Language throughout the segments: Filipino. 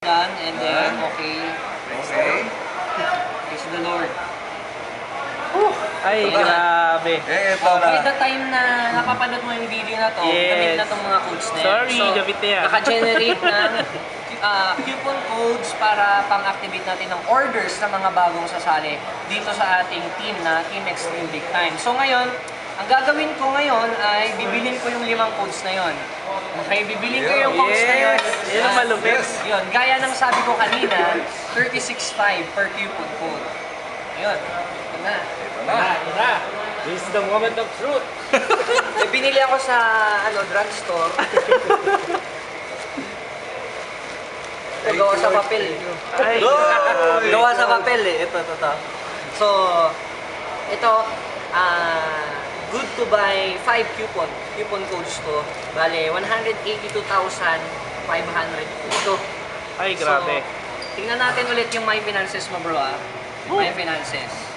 done, and then, okay. Okay. Praise the Lord. Ay, grabe. Ito By na. the time na napapanood mo yung video na to, Yes. gamit na itong mga codes na yan. Sorry, gamit na yan. Naka-generate ng coupon codes para pang-activate natin ng orders ng mga bagong sasali dito sa ating team na Team Extreme Big Time. So ngayon, ang gagawin ko ngayon ay bibilin ko yung 5 codes na yon. Okay, bibilin ko yung codes na yon. Yan ang malupit. Yun, gaya ng sabi ko kanina, 36.5 per coupon code. Ayun, ito na. Ito na. This is the moment of truth. Eh, binili ako sa drugstore. Ito, gawa sa papel. Ay, Gawa sa papel eh. Ito. So, ito, good to buy 5 coupon codes to. Bale, 182,500 ito. Ay, grabe. So, tingnan natin ulit yung My Finances mo, bro, ah. My Finances.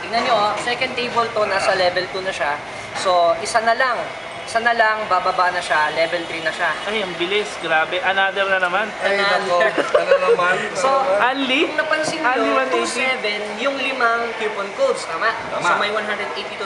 Tingnan nyo, second table to, nasa level 2 na siya. So, isa na lang, bababa na siya, level 3 na siya. Ay, ang bilis. Grabe. Another na naman. Ay, nako. Ano naman? So, Only? kung napansin Only nyo, 180? 27 yung 5 coupon codes, tama? Tama. So, may 182,500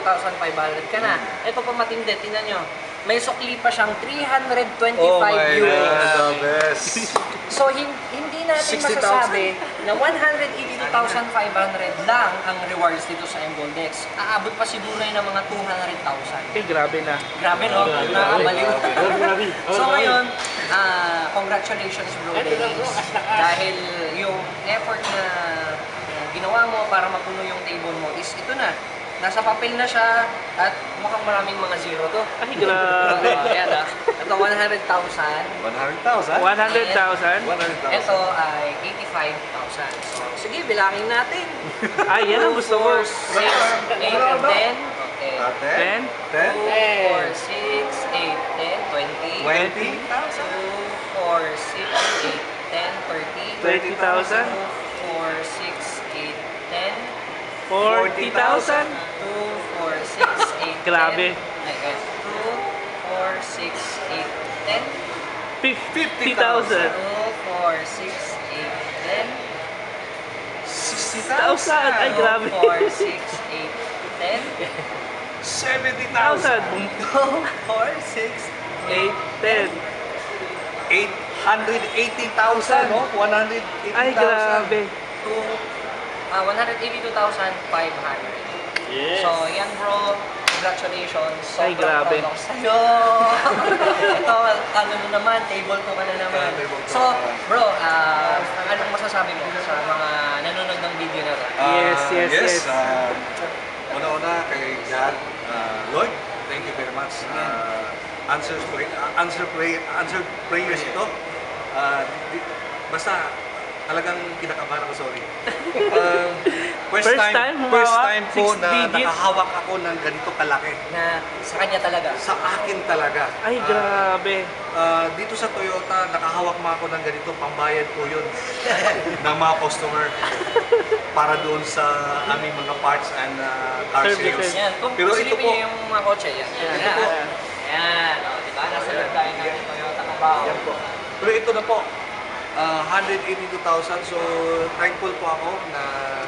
ka na. Ito pa matindi, tingnan nyo. May sukli pa siyang 325 Oh my euros. God, the best. So, hindi natin 60,000? masasabi na 182,500 lang ang rewards dito sa Mgoldex. Aabot pa siguro yun ng mga 200,000. Ay, grabe na. Grabe, no? Nakakabaliw. So ngayon, congratulations bro Dennis. Dahil yung effort na ginawa mo para mapuno yung table mo is ito na. Nasa papel na siya at mukhang maraming mga zero to. Ay, grabe. Ayan ah. Ito 100,000. 100,000? 100,000? 100,000. Ito ay 85,000. So, sige, bilangin natin. Ay, yan ang gusto ko. 4, 6, 8, 10. Okay. 10? 10? 4, 6, 8, 10, 20. 20? 2, 4, 6, 8, 10, 30. 30,000? 2, 4, 6, 8, 10. 40,000? 2, 4, 6, 8, 10. Grabe. Ay, guys. 2, 4, 6, 8, 10. 50,000? 2, 4, 6, 8, 10. 60,000? Ay, grabe. 2, 4, 6, 8, 10. 70,000? 2, 4, 6, 8, 10. 880,000, no? 180,000. Ay, grabe. 182,500. Yes. So, yan bro. Congratulations. Ay, grabe. proud ako sa'yo. Ito, ano na naman, table ko ka na naman. Table ko. So, bro, anong masasabi mo sa mga nanonood ng video na to? Yes. Una-una kay God, Lord, thank you very much. Answered prayers ito. Basta talagang kinakabahan ako, sorry. First time first humawak, time po 6 na digits. nakahawak ako ng ganito kalaki. Na sa kanya talaga. Sa akin talaga. Ay, grabe. Dito sa Toyota, nakahawak mo ako ng ganito, pambayad po yun ng mga customer para doon sa aming mga parts and car Services. sales. Yan. Kung Pero ito silipin po, niyo yung mga kotse, yan. Ito po. Yan. O, diba? Nasa loob tayo ng Toyota Cabao. yan po. Pero ito na po, 182,000. So, thankful po ako na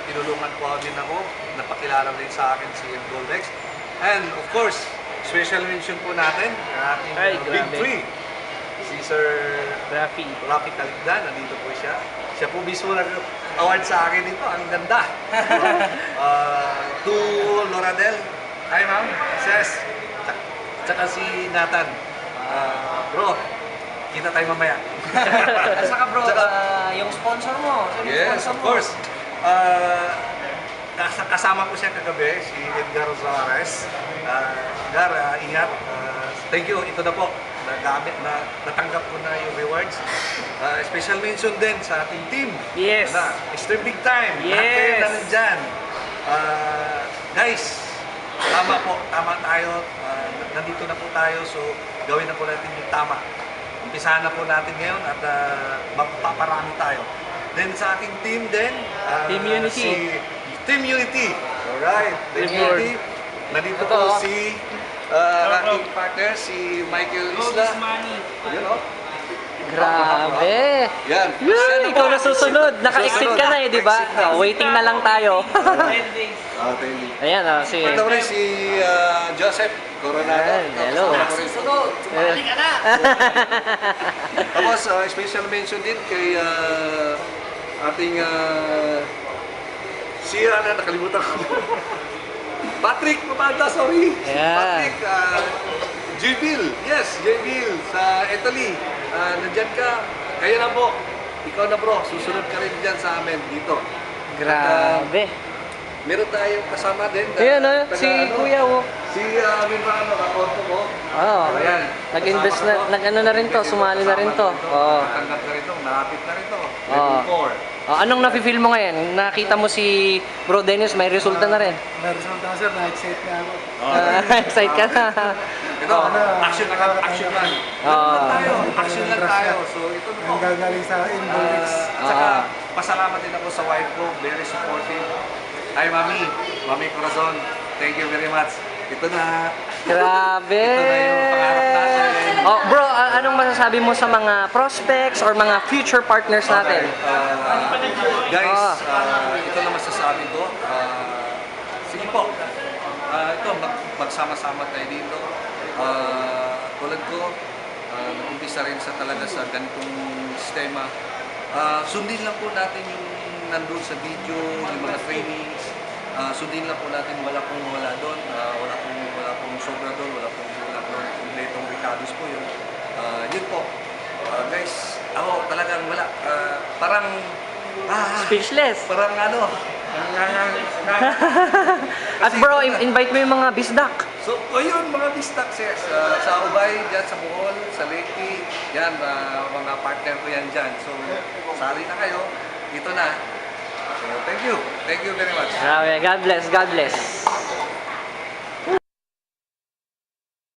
tinulungan po din ako, napakilala rin sa akin si Goldex. And of course, special mention po natin, ang ating Ay, Big grabe. Three. Si Sir Rafi. Rafi Caligdan, nandito po siya. Siya po mismo nag-award sa akin dito. Ang ganda. To Loradel. Hi ma'am. Ses. Tsaka si Nathan. Bro, kita tayo mamaya. At saka bro, Tsaka- yung sponsor mo. Sino yung Yes, sponsor of mo? course. Kasama ko siya kagabi, si Edgar Suarez. Edgar, ingat. Thank you. Ito na po. Natanggap ko na yung rewards. Special mention din sa ating team. Yes. Extreme Big Time. Yes. Lahat kayo na nandyan. Guys, tama po. Tama tayo. Nandito na po tayo. So, gawin na po natin yung tama. Umpisahan na po natin ngayon at magpaparami tayo. Then sa aking team din, Team Unity. Si Team Unity. Alright. Team Team Unity. Nandito po si aking partner, si Michael Isla. Yun o. Grabe. Yan. Yun, ikaw na susunod. Naka-exit ka na eh, di ba? Exit na. Waiting na lang tayo. Thank you. Ayan, si... Ito rin si Joseph Coronado. Ayan, hello. Sumali ka na! Tapos, special mention din kay ating nakalimutan ko. Patrick Papanda, sorry. Ayan. Patrick, J-Bill. Yes, J-Bill sa Italy. Nandyan ka. Kaya na po. Ikaw na bro, susunod ka rin dyan sa amin dito. Grabe. Meron tayong kasama din. Ayan, si Kuya, oh. Si Milvano, kakonto ko. Oh, Ayan. nag-invest na, Kasama to. nag-ano na rin to, sumali na rin to. Oo. Natanggap na rin to, malapit na rin to. Oo. Level 4. Oh, anong nafe-feel mo ngayon? Nakita mo si Bro Dennis, may resulta na rin. May resulta sir, na-excite na ako. Excited ka na. Ito, action lang, action lang. Oo. Action lang tayo. So ito na po. Ang gagaling sa Involix. At saka, pasalamat din ako sa wife ko, very supportive. Hi Mami, Mami Corazon, thank you very much. Ito na. Grabe. Ito na yung pangarap natin. Oh, bro, anong masasabi mo sa mga prospects or mga future partners natin? Guys, ito na masasabi ko. Sige po. Ito, magsama-sama tayo dito. Tulad ko, nag-umpisa rin talaga sa ganitong sistema. Sundin lang po natin yung nandun sa video, yung mga trainings. Sundin lang po natin, wala pong wala doon. Wala pong sobra doon, wala pong kompletong recados po yun. Yun po. Guys, ako talagang wala. Parang Speechless. parang ano. At bro, invite mo yung mga bisdak. So, ayun mga bistaks yes. Sa Ubay, dyan sa Bohol, sa Leyte, yan, mga partner ko yan dyan. So, sali na kayo. Ito na. So, thank you. Thank you very much. Grabe, God bless, God bless.